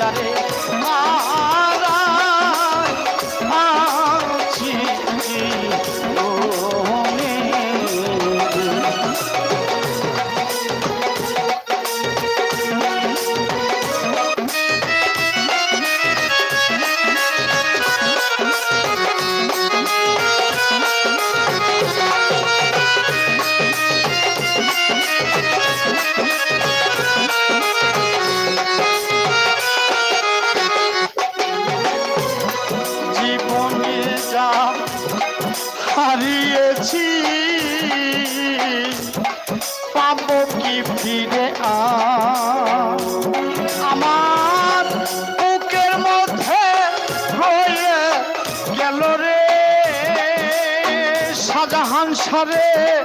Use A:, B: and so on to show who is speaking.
A: যারে হারাই আছি হারিয়েছি পাবো কি ফিরে আমার বুকের মধ্যে রয়ে গেল রে শাহজাহান সারে।